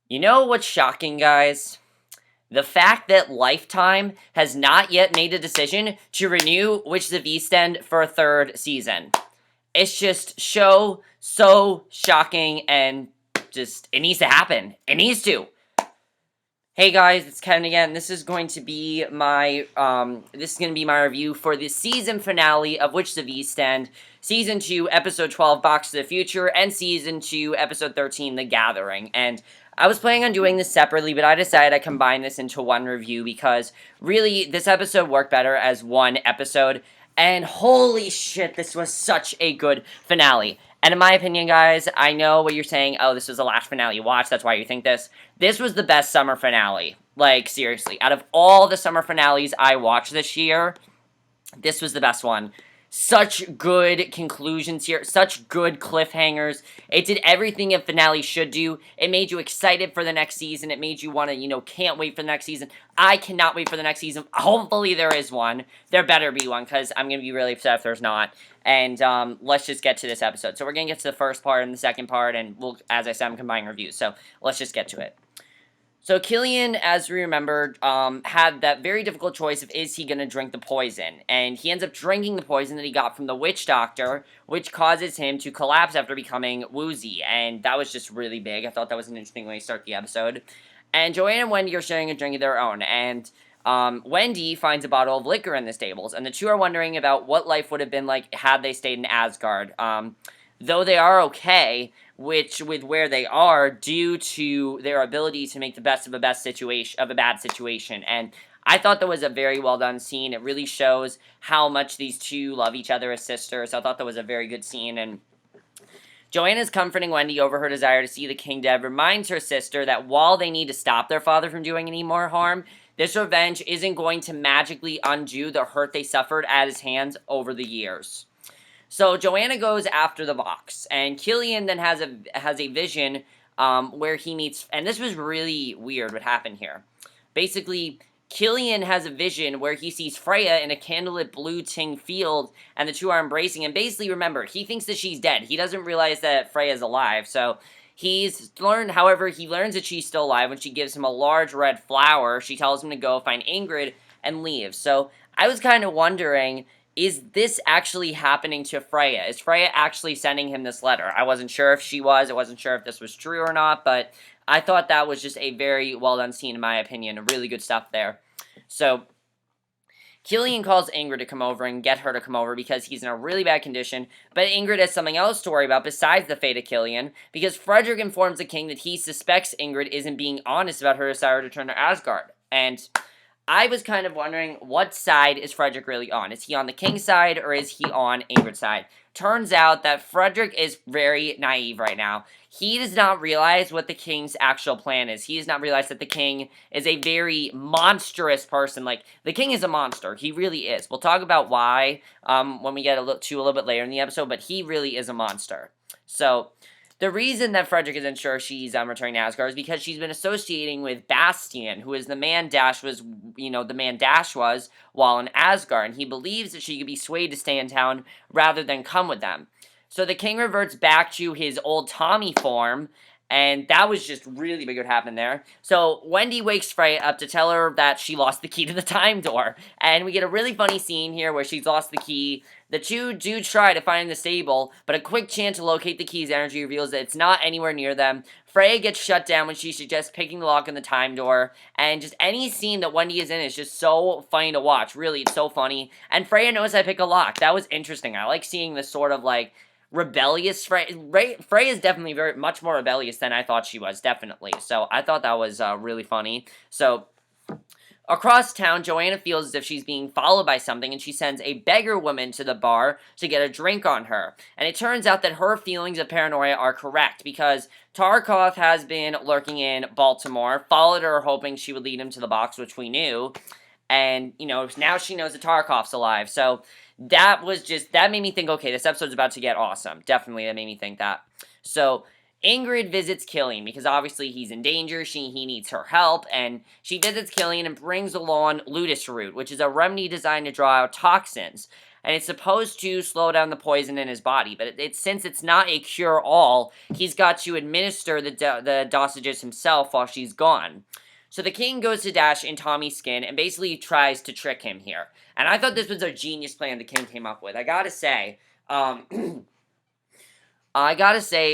You know what's shocking, guys? The fact that Lifetime has not yet made a decision to renew Witches of East End for a third season. It's just so shocking and just, it needs to happen. It needs to. Hey guys, it's Kevin again. This is going to be my review for the season finale of Witches of East End, Season 2, Episode 12, Box to the Future, and Season 2, Episode 13, The Gathering. And I was planning on doing this separately, but I decided I'd combine this into one review because, really, this episode worked better as one episode, and holy shit, this was such a good finale. And in my opinion, guys, I know what you're saying, oh, this was the last finale you watched, that's why you think this. This was the best summer finale. Like, seriously. Out of all the summer finales I watched this year, this was the best one. Such good conclusions here. Such good cliffhangers. It did everything a finale should do. It made you excited for the next season. It made you want to, can't wait for the next season. I cannot wait for the next season. Hopefully there is one. There better be one, because I'm going to be really upset if there's not. And let's just get to this episode. So we're going to get to the first part and the second part, and we'll, as I said, I'm combining reviews. So let's just get to it. So Killian, as we remember, had that very difficult choice of is he going to drink the poison. And he ends up drinking the poison that he got from the witch doctor, which causes him to collapse after becoming woozy. And that was just really big. I thought that was an interesting way to start the episode. And Joanna and Wendy are sharing a drink of their own. And Wendy finds a bottle of liquor in the stables. And the two are wondering about what life would have been like had they stayed in Asgard. Though they are okay, with where they are due to their ability to make the best of a bad situation. And I thought that was a very well done scene. It really shows how much these two love each other as sisters. I thought that was a very good scene. And Joanna's comforting Wendy over her desire to see the king dead, reminds her sister that while they need to stop their father from doing any more harm, this revenge isn't going to magically undo the hurt they suffered at his hands over the years. So Joanna goes after the box, and Killian then has a vision where he meets, and this was really weird what happened here. Basically, Killian has a vision where he sees Freya in a candlelit blue ting field, and the two are embracing. And basically, remember, he thinks that she's dead. He doesn't realize that Freya's alive. So he learns that she's still alive when she gives him a large red flower. She tells him to go find Ingrid and leave. So I was kind of wondering, is this actually happening to Freya? Is Freya actually sending him this letter? I wasn't sure if she was. I wasn't sure if this was true or not, but I thought that was just a very well done scene in my opinion. Really good stuff there. So Killian calls Ingrid to come over and get her to come over because he's in a really bad condition, but Ingrid has something else to worry about besides the fate of Killian, because Frederick informs the king that he suspects Ingrid isn't being honest about her desire to return to Asgard. And I was kind of wondering, what side is Frederick really on? Is he on the king's side, or is he on Ingrid's side? Turns out that Frederick is very naive right now. He does not realize what the king's actual plan is. He does not realize that the king is a very monstrous person. Like, the king is a monster. He really is. We'll talk about why when we get a little bit later in the episode, but he really is a monster. So the reason that Frederick isn't sure she's returning to Asgard is because she's been associating with Bastian, who is the man Dash was while in Asgard, and he believes that she could be swayed to stay in town rather than come with them. So the king reverts back to his old Tommy form, and that was just really big what happened there. So Wendy wakes Freya up to tell her that she lost the key to the time door, and we get a really funny scene here where she's lost the key. The two do try to find the stable, but a quick chance to locate the key's energy reveals that it's not anywhere near them. Freya gets shut down when she suggests picking the lock on the time door, and just any scene that Wendy is in is just so funny to watch. Really, it's so funny. And Freya knows how to pick a lock. That was interesting. I like seeing this sort of, like, rebellious Freya is definitely much more rebellious than I thought she was, definitely. So I thought that was really funny. So across town, Joanna feels as if she's being followed by something, and she sends a beggar woman to the bar to get a drink on her. And it turns out that her feelings of paranoia are correct, because Tarkoff has been lurking in Baltimore, followed her hoping she would lead him to the box, which we knew. And, now she knows that Tarkoff's alive. So that made me think, okay, this episode's about to get awesome. Definitely, that made me think that. So Ingrid visits Killian because obviously he's in danger. He needs her help, and she visits Killian and brings along Ludus Root, which is a remedy designed to draw out toxins. and it's supposed to slow down the poison in his body, but since it's not a cure-all, he's got to administer the dosages himself while she's gone. So the king goes to Dash in Tommy's skin and basically tries to trick him here. And I thought this was a genius plan the king came up with. I gotta say,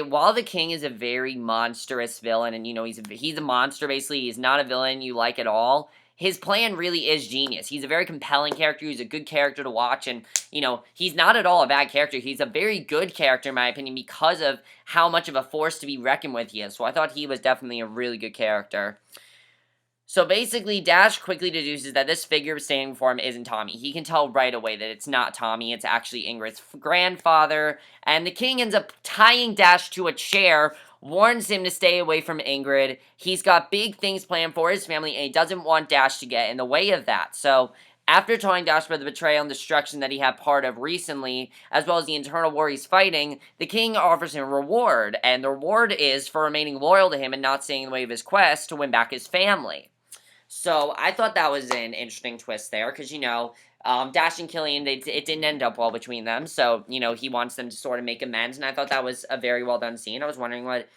while the king is a very monstrous villain, and he's a monster basically, he's not a villain you like at all. His plan really is genius. He's a very compelling character. He's a good character to watch, and he's not at all a bad character. He's a very good character in my opinion because of how much of a force to be reckoned with he is. So I thought he was definitely a really good character. So basically, Dash quickly deduces that this figure standing before him isn't Tommy. He can tell right away that it's not Tommy, it's actually Ingrid's grandfather, and the king ends up tying Dash to a chair, warns him to stay away from Ingrid. He's got big things planned for his family, and he doesn't want Dash to get in the way of that. So, after telling Dash about the betrayal and destruction that he had part of recently, as well as the internal war he's fighting, the king offers him a reward, and the reward is for remaining loyal to him and not staying in the way of his quest to win back his family. So, I thought that was an interesting twist there, because, Dash and Killian, it didn't end up well between them, so, he wants them to sort of make amends, and I thought that was a very well done scene. I was wondering what,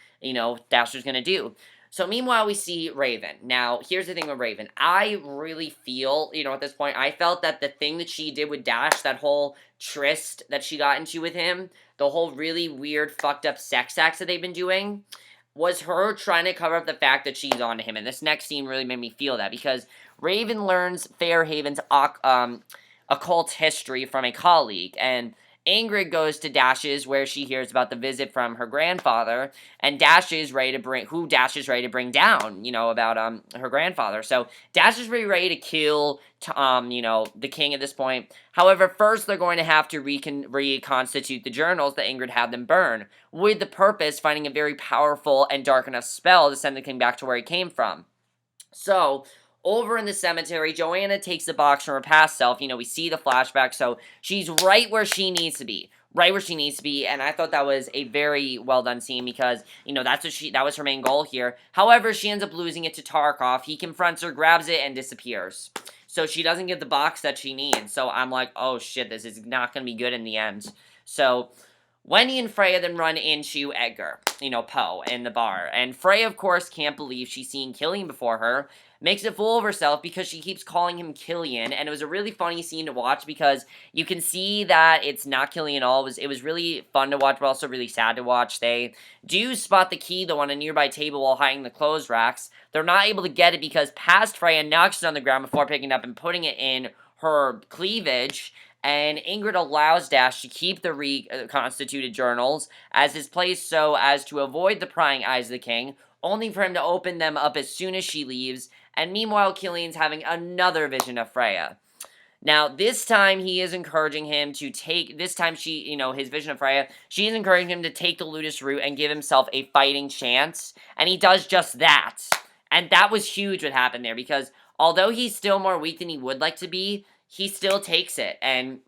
Dash was going to do. So, meanwhile, we see Raven. Now, here's the thing with Raven. I really feel, at this point, I felt that the thing that she did with Dash, that whole tryst that she got into with him, the whole really weird, fucked up sex acts that they've been doing, was her trying to cover up the fact that she's on to him. And this next scene really made me feel that, because Raven learns Fairhaven's occult history from a colleague, and Ingrid goes to Dash's, where she hears about the visit from her grandfather, and Dash is ready to bring down, about her grandfather. So Dash is really ready to kill the king at this point. However, first they're going to have to reconstitute the journals that Ingrid had them burn, with the purpose finding a very powerful and dark enough spell to send the king back to where he came from. So, over in the cemetery, Joanna takes the box from her past self. We see the flashback, so she's right where she needs to be. Right where she needs to be, and I thought that was a very well done scene because, that was her main goal here. However, she ends up losing it to Tarkoff. He confronts her, grabs it, and disappears. So she doesn't get the box that she needs. So I'm like, oh shit, this is not going to be good in the end. So Wendy and Freya then run into Edgar, Poe, in the bar. And Freya, of course, can't believe she's seen Killian before her. Makes a fool of herself because she keeps calling him Killian. And it was a really funny scene to watch because you can see that it's not Killian at all. It was really fun to watch, but also really sad to watch. They do spot the key, though, on a nearby table while hiding the clothes racks. They're not able to get it because past Freya knocks it on the ground before picking it up and putting it in her cleavage. And Ingrid allows Dash to keep the reconstituted journals as his place so as to avoid the prying eyes of the king, only for him to open them up as soon as she leaves, and meanwhile Killian's having another vision of Freya. Now, this time he is encouraging him to take, his vision of Freya, she is encouraging him to take the Ludus route and give himself a fighting chance, and he does just that. And that was huge what happened there, because although he's still more weak than he would like to be, he still takes it, and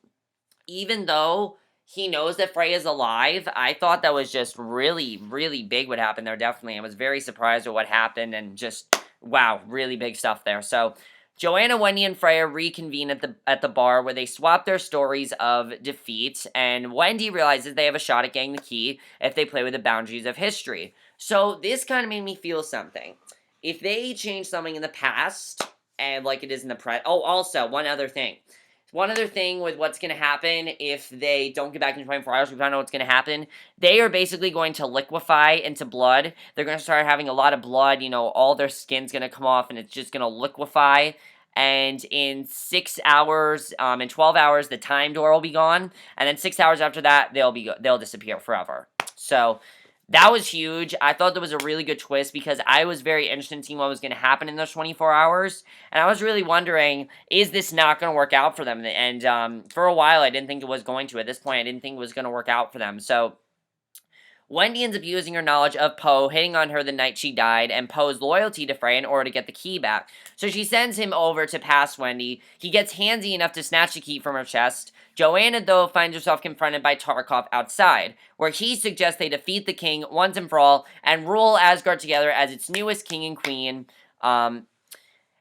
even though he knows that Freya's alive, I thought that was just really, really big what happened there, definitely. I was very surprised at what happened, and just, wow, really big stuff there. So, Joanna, Wendy, and Freya reconvene at the bar where they swap their stories of defeat, and Wendy realizes they have a shot at getting the key if they play with the boundaries of history. So, this kind of made me feel something. If they change something in the past, and like it is in the present. Oh, also, one other thing with what's going to happen if they don't get back in 24 hours, we found out what's going to happen. They are basically going to liquefy into blood. They're going to start having a lot of blood, all their skin's going to come off, and it's just going to liquefy. And in 6 hours, in 12 hours, the time door will be gone. And then 6 hours after that, they'll disappear forever. So that was huge. I thought that was a really good twist because I was very interested in seeing what was going to happen in those 24 hours. And I was really wondering, is this not going to work out for them? And for a while, I didn't think it was going to. At this point, I didn't think it was going to work out for them. So Wendy ends up using her knowledge of Poe hitting on her the night she died and Poe's loyalty to Freya in order to get the key back. So she sends him over to pass Wendy. He gets handsy enough to snatch the key from her chest. Joanna, though, finds herself confronted by Tarkoff outside, where he suggests they defeat the king once and for all and rule Asgard together as its newest king and queen.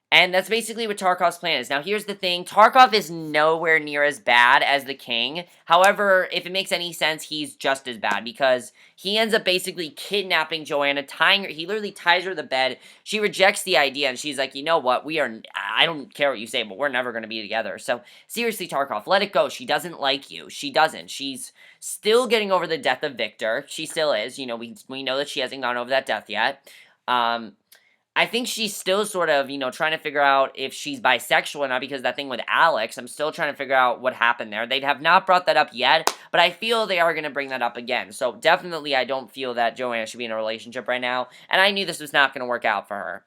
And that's basically what Tarkoff's plan is. Now, here's the thing. Tarkoff is nowhere near as bad as the king. However, if it makes any sense, he's just as bad because he ends up basically kidnapping Joanna, tying her. He literally ties her to the bed. She rejects the idea, and she's like, you know what? I don't care what you say, but we're never going to be together. So, seriously, Tarkoff, let it go. She doesn't like you. She doesn't. She's still getting over the death of Victor. She still is. You know, we know that she hasn't gone over that death yet. I think she's still sort of, trying to figure out if she's bisexual or not because that thing with Alex, I'm still trying to figure out what happened there. They have not brought that up yet, but I feel they are going to bring that up again. So definitely I don't feel that Joanna should be in a relationship right now, and I knew this was not going to work out for her.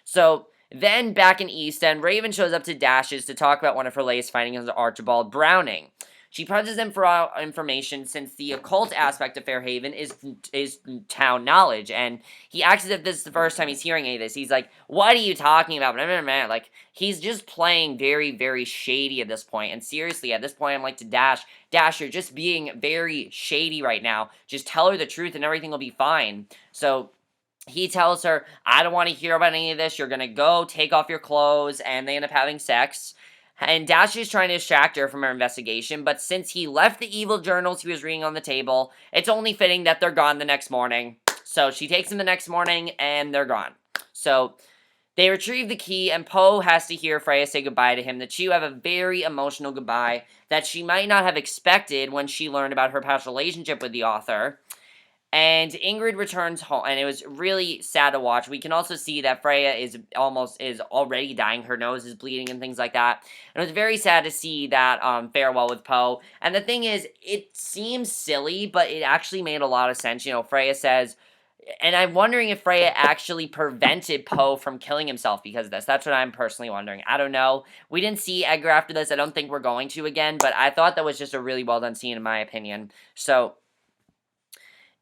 So then back in East End, Raven shows up to Dash's to talk about one of her latest findings on Archibald Browning. She presses him for information since the occult aspect of Fairhaven is town knowledge, and he acts as if this is the first time he's hearing any of this. He's like, what are you talking about? Like, he's just playing very, very shady at this point, and seriously, at this point, I'm like to Dash, you're just being very shady right now. Just tell her the truth and everything will be fine. So he tells her, I don't want to hear about any of this. You're going to go take off your clothes, and they end up having sex. And Dash is trying to distract her from her investigation, but since he left the evil journals he was reading on the table, it's only fitting that they're gone the next morning. So she takes them the next morning, and they're gone. So they retrieve the key, and Poe has to hear Freya say goodbye to him. The two have a very emotional goodbye that she might not have expected when she learned about her past relationship with the author. And Ingrid returns home, and it was really sad to watch. We can also see that Freya is already dying. Her nose is bleeding and things like that. And it was very sad to see that farewell with Poe. And the thing is, it seems silly, but it actually made a lot of sense. Freya says, and I'm wondering if Freya actually prevented Poe from killing himself because of this. That's what I'm personally wondering. I don't know. We didn't see Edgar after this. I don't think we're going to again, but I thought that was just a really well done scene in my opinion. So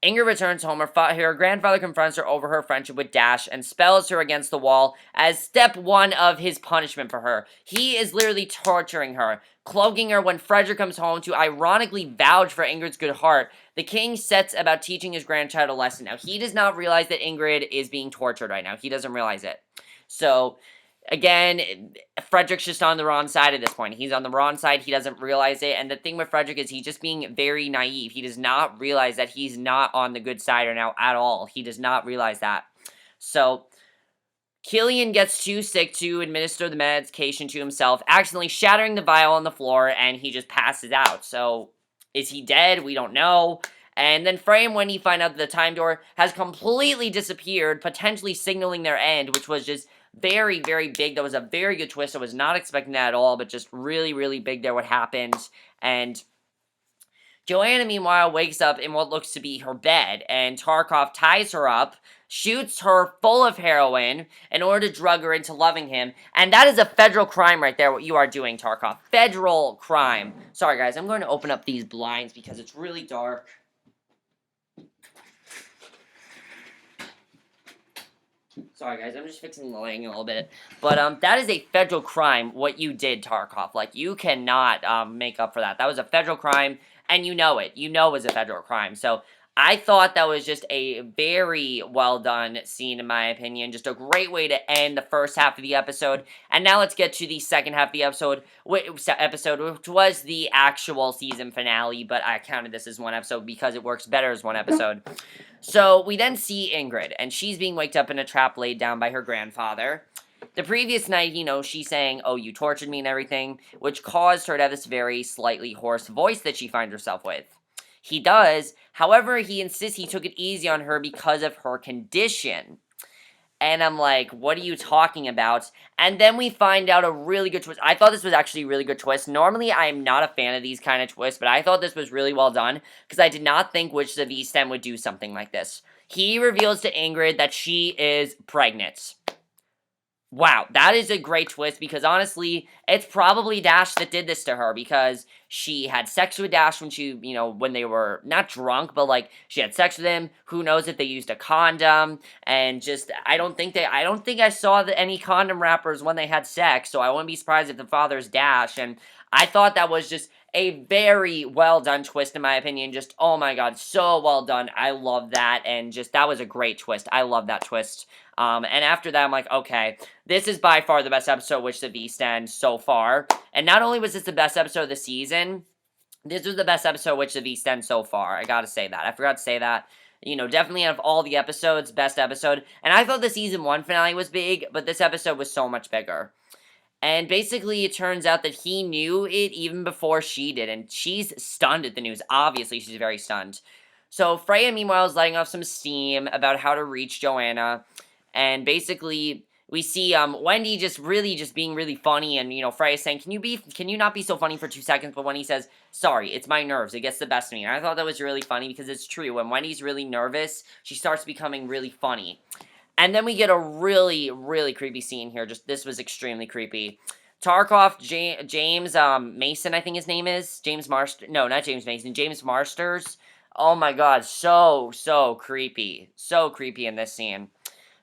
Ingrid returns home. Her grandfather confronts her over her friendship with Dash and spells her against the wall as step one of his punishment for her. He is literally torturing her, cloaking her when Frederick comes home to ironically vouch for Ingrid's good heart. The king sets about teaching his grandchild a lesson. Now, he does not realize that Ingrid is being tortured right now. He doesn't realize it. So again, Frederick's just on the wrong side at this point. He's on the wrong side. He doesn't realize it. And the thing with Frederick is he's just being very naive. He does not realize that he's not on the good side right now at all. He does not realize that. So Killian gets too sick to administer the medication to himself, accidentally shattering the vial on the floor, and he just passes out. So is he dead? We don't know. And then Freya and Wendy find out that the time door has completely disappeared, potentially signaling their end, which was just very, very big. That was a very good twist. I was not expecting that at all, but just really, really big there what happened. And Joanna, meanwhile, wakes up in what looks to be her bed, and Tarkoff ties her up, shoots her full of heroin in order to drug her into loving him. And that is a federal crime right there, what you are doing, Tarkoff. Federal crime. Sorry, guys, I'm going to open up these blinds because it's really dark. Sorry, guys, I'm just fixing the lighting a little bit. But, that is a federal crime, what you did, Tarkoff. Like, you cannot, make up for that. That was a federal crime, and you know it. You know it was a federal crime. So, I thought that was just a very well done scene, in my opinion. Just a great way to end the first half of the episode. And now let's get to the second half of the episode, which was the actual season finale. But I counted this as one episode because it works better as one episode. So we then see Ingrid, and she's being waked up in a trap laid down by her grandfather. The previous night, she's saying, oh, you tortured me and everything, which caused her to have this very slightly hoarse voice that she finds herself with. He does, however, he insists he took it easy on her because of her condition. And I'm like, what are you talking about? And then we find out a really good twist. I thought this was actually a really good twist. Normally, I'm not a fan of these kind of twists, but I thought this was really well done because I did not think Witches of East End would do something like this. He reveals to Ingrid that she is pregnant. Wow, that is a great twist because honestly, it's probably Dash that did this to her because she had sex with Dash when when they were not drunk, but like she had sex with him. Who knows if they used a condom? And just I don't think I saw any condom wrappers when they had sex, so I wouldn't be surprised if the father's Dash. And I thought that was just a very well done twist in my opinion. Just, oh my god, so well done. I love that, and just, that was a great twist. I love that twist. And after that, I'm like, okay, this is by far the best episode of Witch of the East End so far. And not only was this the best episode of the season, this was the best episode of Witch of the East End so far. I gotta say that. I forgot to say that. You know, definitely out of all the episodes, best episode. And I thought the season 1 finale was big, but this episode was so much bigger. And basically, it turns out that he knew it even before she did, and she's stunned at the news. Obviously, she's very stunned. So, Freya, meanwhile, is letting off some steam about how to reach Joanna, and basically, we see Wendy just being really funny, and, you know, Freya saying, can you not be so funny for 2 seconds? But when he says, sorry, it's my nerves, it gets the best of me. And I thought that was really funny, because it's true. When Wendy's really nervous, she starts becoming really funny. And then we get a really, really creepy scene here. This was extremely creepy. Tarkoff, James Mason, I think his name is. James Marsters. No, not James Mason. James Marsters. Oh my god, so creepy. So creepy in this scene.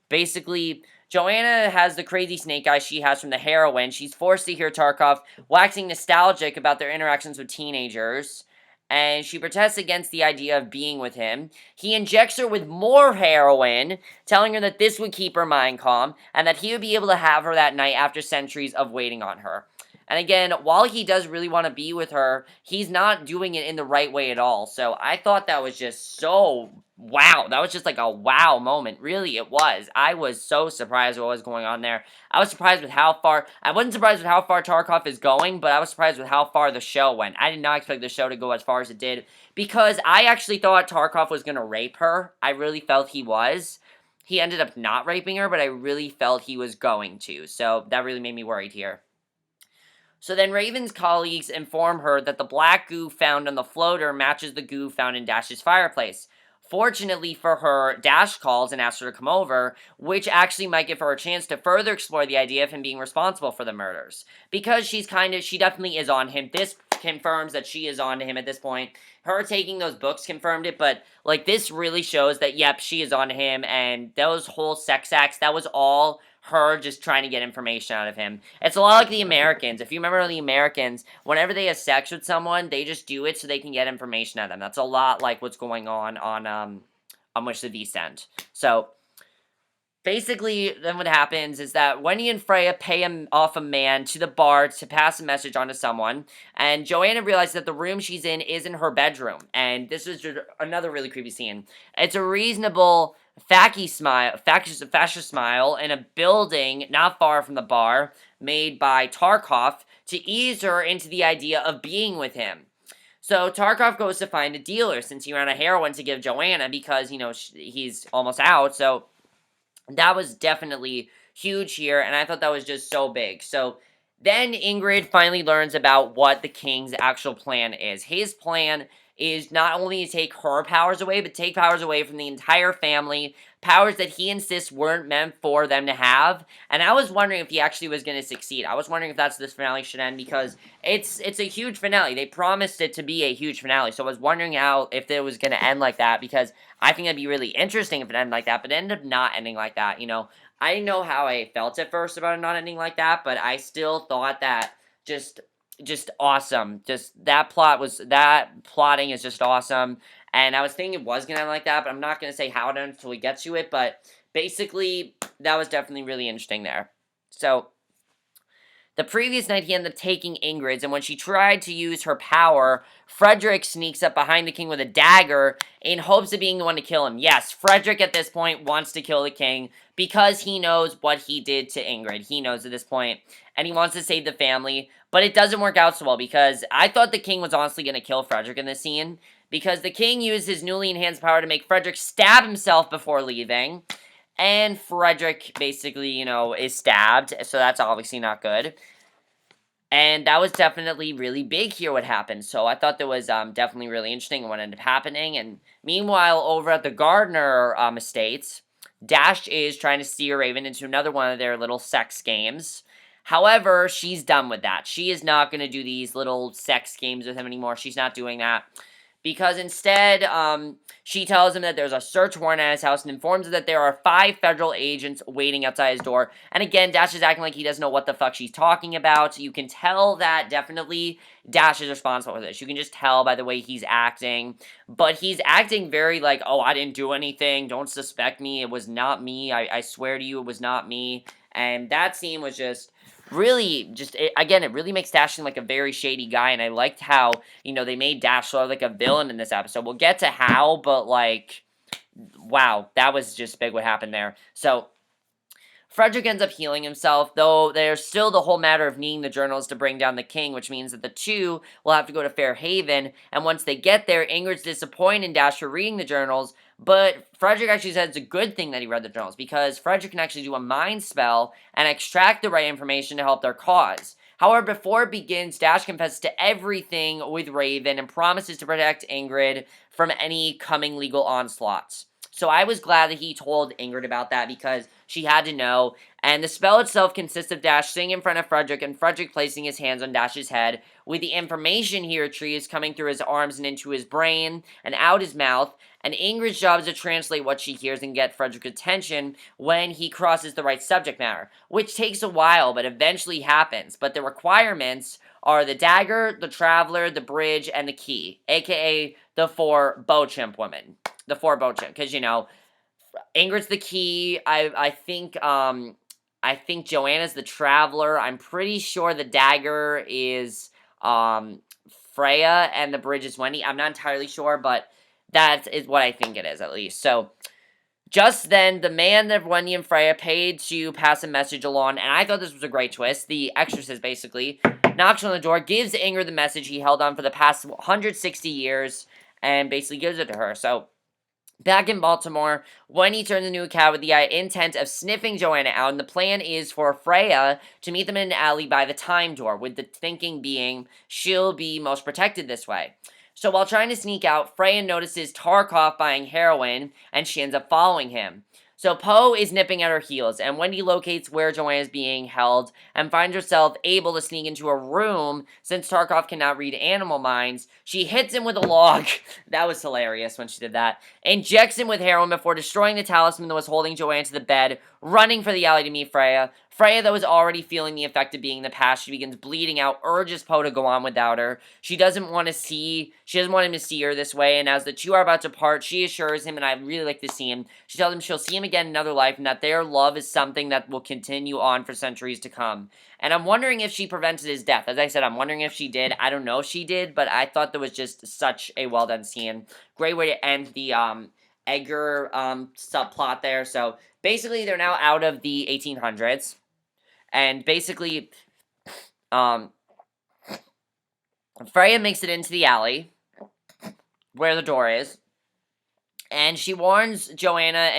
Basically, Joanna has the crazy snake eyes she has from the heroine. She's forced to hear Tarkoff waxing nostalgic about their interactions with teenagers, and she protests against the idea of being with him. He injects her with more heroin, telling her that this would keep her mind calm, and that he would be able to have her that night after centuries of waiting on her. And again, while he does really want to be with her, he's not doing it in the right way at all. So I thought that was just so wow. That was just like a wow moment. Really, it was. I was so surprised what was going on there. I was surprised with how far, I wasn't surprised with how far Tarkoff is going, but I was surprised with how far the show went. I did not expect the show to go as far as it did, because I actually thought Tarkoff was going to rape her. I really felt he was. He ended up not raping her, but I really felt he was going to. So that really made me worried here. So then Raven's colleagues inform her that the black goo found on the floater matches the goo found in Dash's fireplace. Fortunately for her, Dash calls and asks her to come over, which actually might give her a chance to further explore the idea of him being responsible for the murders. Because she definitely is on him. This confirms that she is on to him at this point. Her taking those books confirmed it, but, like, this really shows that, yep, she is on to him, and those whole sex acts, that was all her just trying to get information out of him. It's a lot like the Americans. If you remember the Americans, whenever they have sex with someone, they just do it so they can get information out of them. That's a lot like what's going on Witch of the East End. So, basically, then what happens is that Wendy and Freya pay off a man to the bar to pass a message on to someone, and Joanna realizes that the room she's in isn't her bedroom, and this is just another really creepy scene. It's a reasonable fascist smile in a building not far from the bar, made by Tarkoff to ease her into the idea of being with him. So Tarkoff goes to find a dealer since he ran a heroin to give Joanna because, you know, he's almost out, so that was definitely huge here, and I thought that was just so big. So then Ingrid finally learns about what the king's actual plan is. His plan is not only to take her powers away, but take powers away from the entire family, powers that he insists weren't meant for them to have. And I was wondering if he actually was going to succeed. I was wondering if that's this finale should end, because it's a huge finale. They promised it to be a huge finale, so I was wondering if it was going to end like that, because I think it'd be really interesting if it ended like that, but it ended up not ending like that, you know. I didn't know how I felt at first about it not ending like that, but I still thought that just awesome. Just that plotting is just awesome. And I was thinking it was going to end like that, but I'm not going to say how it ends until we get to it. But basically, that was definitely really interesting there. So, the previous night, he ended up taking Ingrid's, and when she tried to use her power, Frederick sneaks up behind the king with a dagger in hopes of being the one to kill him. Yes, Frederick at this point wants to kill the king because he knows what he did to Ingrid. He knows at this point, and he wants to save the family, but it doesn't work out so well, because I thought the king was honestly going to kill Frederick in this scene, because the king used his newly enhanced power to make Frederick stab himself before leaving. And Frederick basically, you know, is stabbed, so that's obviously not good. And that was definitely really big here, what happened. So I thought that was definitely really interesting what ended up happening. And meanwhile, over at the Gardner estates, Dash is trying to steer Raven into another one of their little sex games. However, she's done with that. She is not going to do these little sex games with him anymore. She's not doing that, because instead, she tells him that there's a search warrant at his house and informs him that there are 5 federal agents waiting outside his door. And again, Dash is acting like he doesn't know what the fuck she's talking about. You can tell that definitely Dash is responsible for this. You can just tell by the way he's acting. But he's acting very like, oh, I didn't do anything. Don't suspect me. It was not me. I swear to you, it was not me. And that scene was just really again, it really makes Dash seem like a very shady guy, and I liked how, they made Dash sort of like a villain in this episode. We'll get to how, but like, wow, that was just big what happened there. So Frederick ends up healing himself, though there's still the whole matter of needing the journals to bring down the king, which means that the two will have to go to Fairhaven, and once they get there, Ingrid's disappointed in Dash for reading the journals, but Frederick actually says it's a good thing that he read the journals, because Frederick can actually do a mind spell and extract the right information to help their cause. However, before it begins, Dash confesses to everything with Raven and promises to protect Ingrid from any coming legal onslaughts. So I was glad that he told Ingrid about that because she had to know. And the spell itself consists of Dash sitting in front of Frederick and Frederick placing his hands on Dash's head, with the information he retrieves coming through his arms and into his brain and out his mouth. And Ingrid's job is to translate what she hears and get Frederick's attention when he crosses the right subject matter, which takes a while but eventually happens. But the requirements are the dagger, the traveler, the bridge, and the key, aka the 4 bow chimp women. The 4 bow chimp, because Ingrid's the key. I think Joanna's the traveler. I'm pretty sure the dagger is Freya and the bridge is Wendy. I'm not entirely sure, but that is what I think it is, at least. So just then, the man that Wendy and Freya paid to pass a message along, and I thought this was a great twist. The exorcist basically knocks on the door, gives Ingrid the message he held on for the past 160 years, and basically gives it to her. So back in Baltimore, Wendy turns into a cat with the intent of sniffing Joanna out, and the plan is for Freya to meet them in an alley by the time door, with the thinking being she'll be most protected this way. So while trying to sneak out, Freya notices Tarkoff buying heroin, and she ends up following him. So Poe is nipping at her heels, and Wendy locates where Joanna is being held and finds herself able to sneak into a room since Tarkoff cannot read animal minds. She hits him with a log. That was hilarious when she did that. Injects him with heroin before destroying the talisman that was holding Joanna to the bed, running for the alley to meet Freya. Freya, though, is already feeling the effect of being in the past. She begins bleeding out, urges Poe to go on without her. She doesn't want him to see her this way, and as the two are about to part, she assures him, and I really like this scene, she tells him she'll see him again in another life, and that their love is something that will continue on for centuries to come. And I'm wondering if she prevented his death. As I said, I'm wondering if she did. I don't know if she did, but I thought there was just such a well-done scene. Great way to end the, Edgar, subplot there. So, basically, they're now out of the 1800s. And basically, Freya makes it into the alley where the door is, and she warns Joanna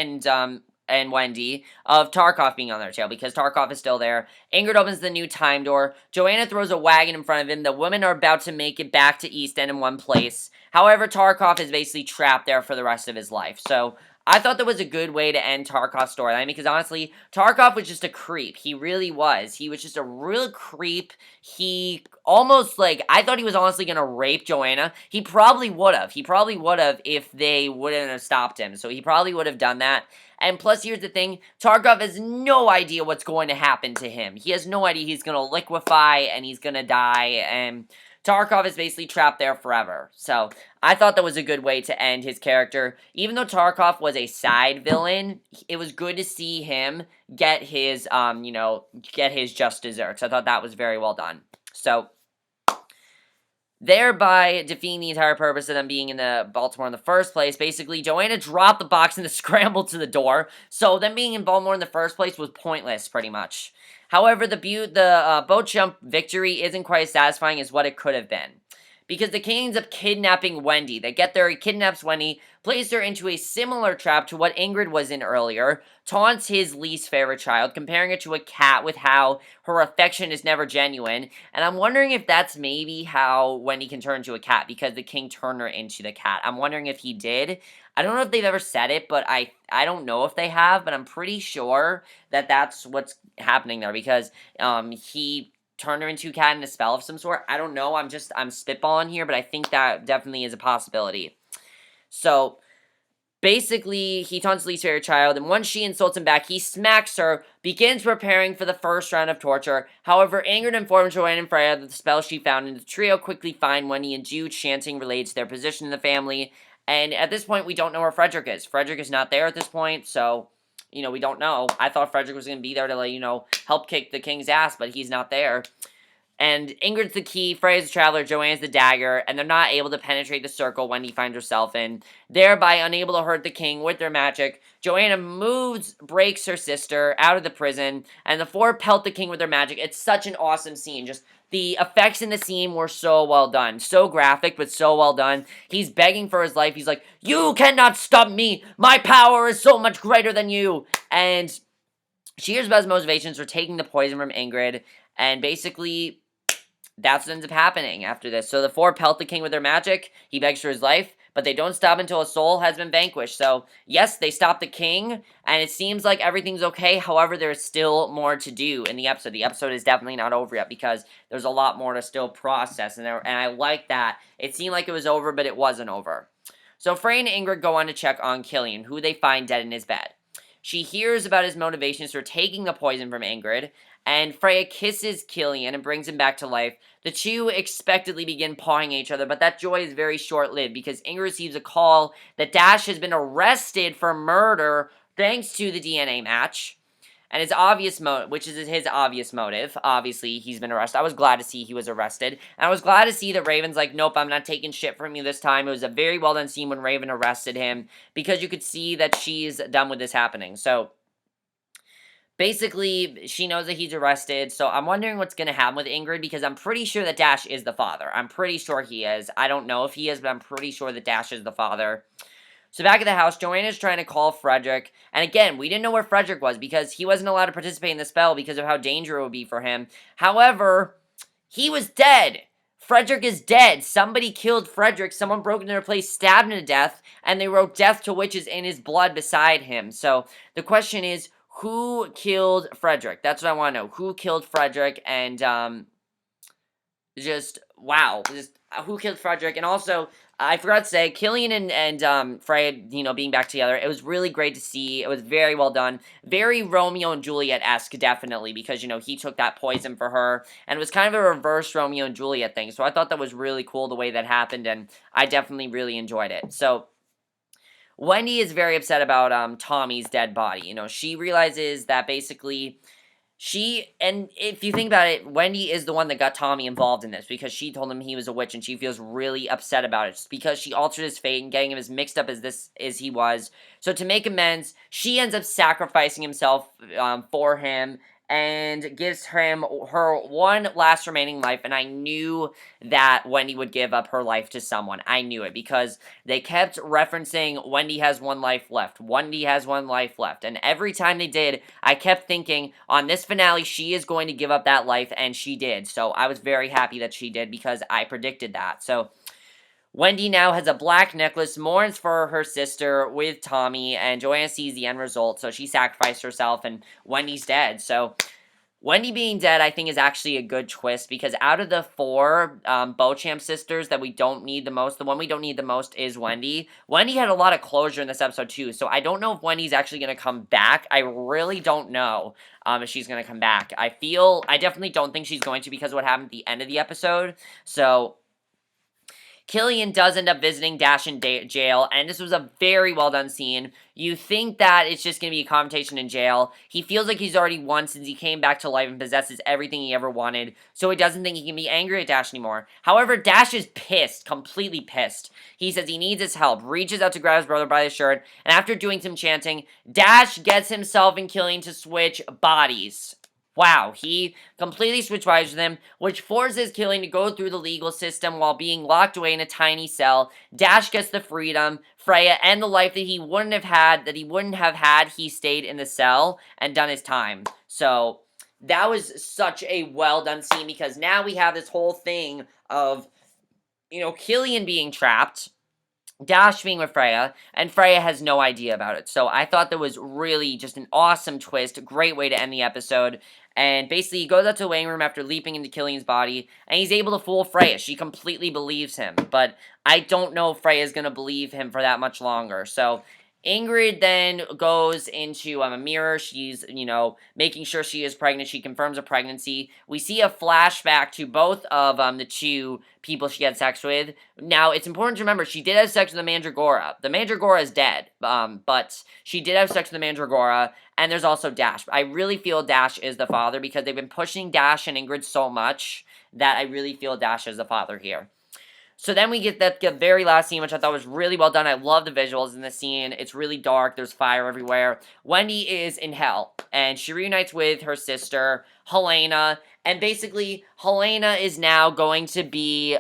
and Wendy of Tarkoff being on their tail because Tarkoff is still there. Ingrid opens the new time door. Joanna throws a wagon in front of him. The women are about to make it back to East End in one place. However, Tarkoff is basically trapped there for the rest of his life. So I thought that was a good way to end Tarkoff's storyline because honestly, Tarkoff was just a creep. He really was. He was just a real creep. He almost I thought he was honestly gonna rape Joanna. He probably would have. He probably would have if they wouldn't have stopped him. So he probably would have done that. And plus, here's the thing, Tarkoff has no idea what's going to happen to him. He has no idea he's going to liquefy and he's going to die, and Tarkoff is basically trapped there forever. So, I thought that was a good way to end his character. Even though Tarkoff was a side villain, it was good to see him get his, get his just desserts. I thought that was very well done. So, thereby defeating the entire purpose of them being in the Baltimore in the first place. Basically, Joanna dropped the box and scrambled to the door, so them being in Baltimore in the first place was pointless, pretty much. However, the boat jump victory isn't quite as satisfying as what it could have been. Because the king ends up kidnapping Wendy. They get there, he kidnaps Wendy, places her into a similar trap to what Ingrid was in earlier, taunts his least favorite child, comparing it to a cat with how her affection is never genuine, and I'm wondering if that's maybe how Wendy can turn into a cat, because the king turned her into the cat. I'm wondering if he did. I don't know if they've ever said it, but I don't know if they have, but I'm pretty sure that that's what's happening there, because he turned her into a cat in a spell of some sort. I don't know. I'm spitballing here, but I think that definitely is a possibility. So, basically, he taunts Lee's favorite child, and once she insults him back, he smacks her, begins preparing for the first round of torture. However, Ingrid informs Joanna and Freya that the spell she found in the trio quickly find Wendy and Jude chanting related to their position in the family. And at this point, we don't know where Frederick is. Frederick is not there at this point, so, we don't know. I thought Frederick was going to be there to, like, help kick the king's ass, but he's not there. And Ingrid's the key, Freya's the traveler, Joanna's the dagger, and they're not able to penetrate the circle Wendy finds herself in, thereby unable to hurt the king with their magic. Joanna breaks her sister out of the prison, and the four pelt the king with their magic. It's such an awesome scene. Just the effects in the scene were so well done. So graphic, but so well done. He's begging for his life. He's like, "You cannot stop me! My power is so much greater than you!" And she hears about his motivations for taking the poison from Ingrid, and basically that's what ends up happening after this. So the four pelt the king with their magic. He begs for his life, but they don't stop until a soul has been vanquished. So, yes, they stop the king, and it seems like everything's okay. However, there's still more to do in the episode. The episode is definitely not over yet because there's a lot more to still process, and I like that. It seemed like it was over, but it wasn't over. So Freya and Ingrid go on to check on Killian, who they find dead in his bed. She hears about his motivations for taking the poison from Ingrid, and Freya kisses Killian and brings him back to life. The two expectedly begin pawing each other, but that joy is very short-lived because Ingrid receives a call that Dash has been arrested for murder thanks to the DNA match. And his obvious motive, which is his obvious motive, obviously, he's been arrested. I was glad to see he was arrested. And I was glad to see that Raven's like, nope, I'm not taking shit from you this time. It was a very well done scene when Raven arrested him, because you could see that she's done with this happening. So, basically, she knows that he's arrested, so I'm wondering what's going to happen with Ingrid, because I'm pretty sure that Dash is the father. I'm pretty sure he is. I don't know if he is, but I'm pretty sure that Dash is the father. So back at the house, Joanna's trying to call Frederick, and again, we didn't know where Frederick was, because he wasn't allowed to participate in the spell because of how dangerous it would be for him. However, he was dead. Frederick is dead. Somebody killed Frederick, someone broke into their place, stabbed him to death, and they wrote death to witches in his blood beside him. So, the question is, who killed Frederick? That's what I want to know. Who killed Frederick? And, wow. Who killed Frederick? And also, I forgot to say, Killian and Freya, being back together, it was really great to see. It was very well done. Very Romeo and Juliet-esque, definitely, because, he took that poison for her, and it was kind of a reverse Romeo and Juliet thing, so I thought that was really cool the way that happened, and I definitely really enjoyed it. So, Wendy is very upset about, Tommy's dead body. She realizes that basically and if you think about it, Wendy is the one that got Tommy involved in this, because she told him he was a witch, and she feels really upset about it, just because she altered his fate and getting him as mixed up as he was. So to make amends, she ends up sacrificing himself, for him, and gives him her one last remaining life, and I knew that Wendy would give up her life to someone. I knew it, because they kept referencing Wendy has one life left, Wendy has one life left, and every time they did, I kept thinking, on this finale, she is going to give up that life, and she did. So I was very happy that she did, because I predicted that. So Wendy now has a black necklace, mourns for her sister with Tommy, and Joanna sees the end result, so she sacrificed herself, and Wendy's dead. So Wendy being dead, I think, is actually a good twist, because out of the four Beauchamp sisters that we don't need the most, the one we don't need the most is Wendy. Wendy had a lot of closure in this episode, too, so I don't know if Wendy's actually going to come back. I really don't know if she's going to come back. I definitely don't think she's going to, because of what happened at the end of the episode, so Killian does end up visiting Dash in jail, and this was a very well done scene. You think that it's just going to be a confrontation in jail. He feels like he's already won since he came back to life and possesses everything he ever wanted, so he doesn't think he can be angry at Dash anymore. However, Dash is pissed, completely pissed. He says he needs his help, reaches out to grab his brother by the shirt, and after doing some chanting, Dash gets himself and Killian to switch bodies. Wow, he completely switched bodies with him, which forces Killian to go through the legal system while being locked away in a tiny cell. Dash gets the freedom, Freya, and the life that he wouldn't have had he stayed in the cell and done his time. So, that was such a well done scene, because now we have this whole thing of, Killian being trapped, Dash being with Freya, and Freya has no idea about it. So I thought that was really just an awesome twist, great way to end the episode. And basically, he goes out to the waiting room after leaping into Killion's body, and he's able to fool Freya. She completely believes him, but I don't know if Freya's gonna believe him for that much longer. So Ingrid then goes into a mirror. She's, making sure she is pregnant. She confirms a pregnancy. We see a flashback to both of the two people she had sex with. Now, it's important to remember she did have sex with the mandragora. The mandragora is dead, but she did have sex with the mandragora, and there's also Dash. I really feel Dash is the father because they've been pushing Dash and Ingrid so much that I really feel Dash is the father here. So then we get that very last scene, which I thought was really well done. I love the visuals in this scene. It's really dark. There's fire everywhere. Wendy is in hell, and she reunites with her sister, Helena. And basically, Helena is now going to be,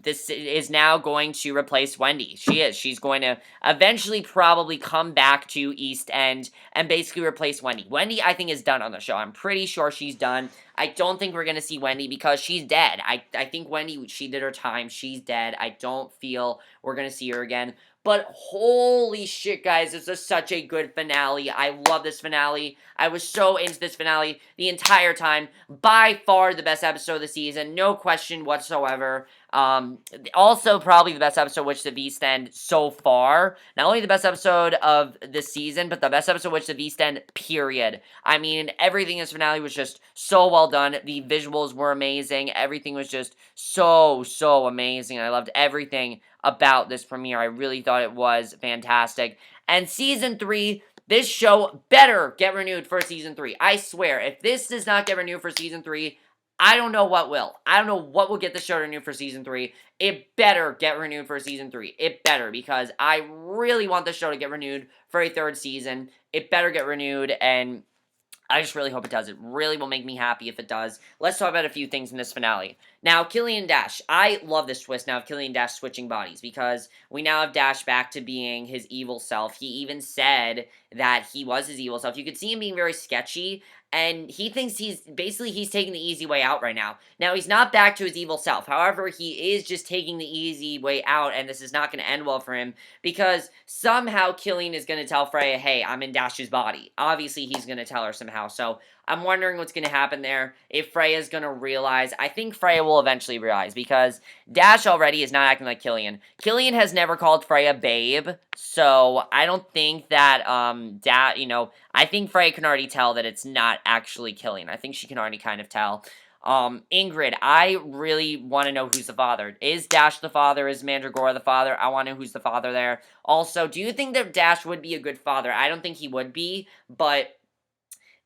this is now going to replace Wendy. She is. She's going to eventually probably come back to East End and basically replace Wendy. Wendy, I think, is done on the show. I'm pretty sure she's done. I don't think we're going to see Wendy because she's dead. I think Wendy, she did her time. She's dead. I don't feel we're going to see her again. But holy shit, guys, this is such a good finale. I love this finale. I was so into this finale the entire time. By far the best episode of the season. No question whatsoever. Also probably the best episode Witch the Beast End so far. Not only the best episode of the season, but the best episode Witch the Beast End, period. I mean, everything in this finale was just so well done. The visuals were amazing. Everything was just so amazing. I loved everything about this premiere. I really thought it was fantastic. And season 3, this show better get renewed for season 3. I swear, if this does not get renewed for season 3, I don't know what will. I don't know what will get the show renewed for season 3. It better get renewed for season 3. It better, because I really want the show to get renewed for a 3rd season. It better get renewed, and I just really hope it does. It really will make me happy if it does. Let's talk about a few things in this finale. Now, Killian Dash. I love this twist now of Killian Dash switching bodies, because we now have Dash back to being his evil self. He even said that he was his evil self. You could see him being very sketchy, and he thinks he's taking the easy way out right now. Now, he's not back to his evil self. However, he is just taking the easy way out, and this is not going to end well for him, because somehow Killian is going to tell Freya, hey, I'm in Dash's body. Obviously, he's going to tell her somehow, so I'm wondering what's going to happen there, if Freya's going to realize. I think Freya will eventually realize, because Dash already is not acting like Killian. Killian has never called Freya babe, so I don't think that, I think Freya can already tell that it's not actually Killian. I think she can already kind of tell. Ingrid, I really want to know who's the father. Is Dash the father? Is Mandragora the father? I want to know who's the father there. Also, do you think that Dash would be a good father? I don't think he would be, but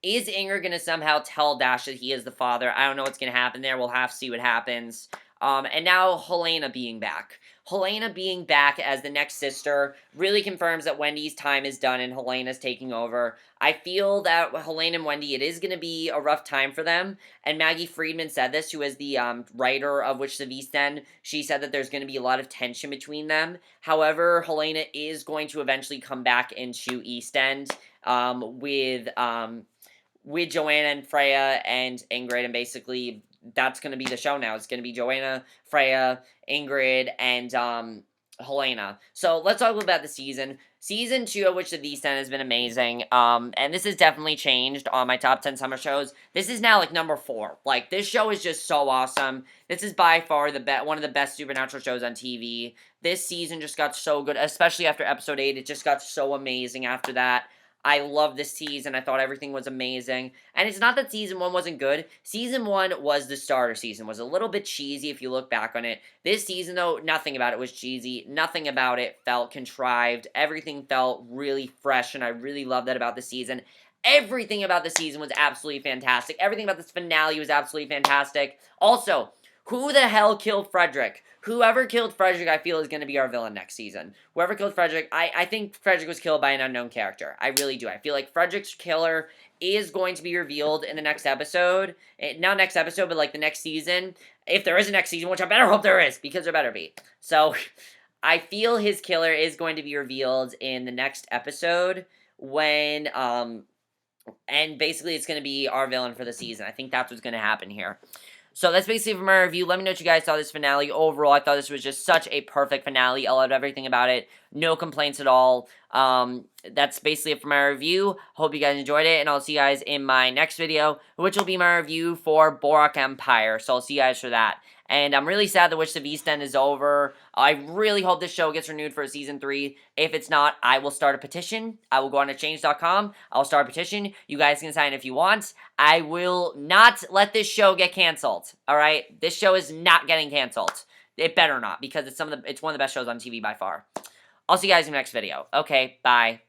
is Ingrid going to somehow tell Dash that he is the father? I don't know what's going to happen there. We'll have to see what happens. And now Helena being back. Helena being back as the next sister really confirms that Wendy's time is done and Helena's taking over. I feel that Helena and Wendy, it is going to be a rough time for them. And Maggie Friedman said this, who is the writer of Witch of the East End. She said that there's going to be a lot of tension between them. However, Helena is going to eventually come back into East End with Joanna and Freya and Ingrid, and basically that's going to be the show now. It's going to be Joanna, Freya, Ingrid, and Helena. So let's talk about the season. Season 2 of Witch of the East End has been amazing, and this has definitely changed on my top 10 summer shows. This is now, like, number 4. Like, this show is just so awesome. This is by far one of the best supernatural shows on TV. This season just got so good, especially after episode 8. It just got so amazing after that. I love this season. I thought everything was amazing. And it's not that season 1 wasn't good. Season 1 was the starter season. Was a little bit cheesy if you look back on it. This season, though, nothing about it was cheesy. Nothing about it felt contrived. Everything felt really fresh, and I really love that about the season. Everything about the season was absolutely fantastic. Everything about this finale was absolutely fantastic. Also, who the hell killed Frederick? Whoever killed Frederick, I feel, is going to be our villain next season. Whoever killed Frederick, I think Frederick was killed by an unknown character. I really do. I feel like Frederick's killer is going to be revealed in the next episode. Not next episode, but like the next season. If there is a next season, which I better hope there is, because there better be. So, I feel his killer is going to be revealed in the next episode when, and basically it's going to be our villain for the season. I think that's what's going to happen here. So that's basically from my review. Let me know what you guys thought of this finale. Overall, I thought this was just such a perfect finale. I loved everything about it. No complaints at all. That's basically it for my review. Hope you guys enjoyed it, and I'll see you guys in my next video, which will be my review for Borak Empire. So I'll see you guys for that. And I'm really sad that Witch of the East End is over. I really hope this show gets renewed for season 3. If it's not, I will start a petition. I will go on to change.com. I'll start a petition. You guys can sign if you want. I will not let this show get canceled. Alright? This show is not getting canceled. It better not, because it's one of the best shows on TV by far. I'll see you guys in the next video. Okay, bye.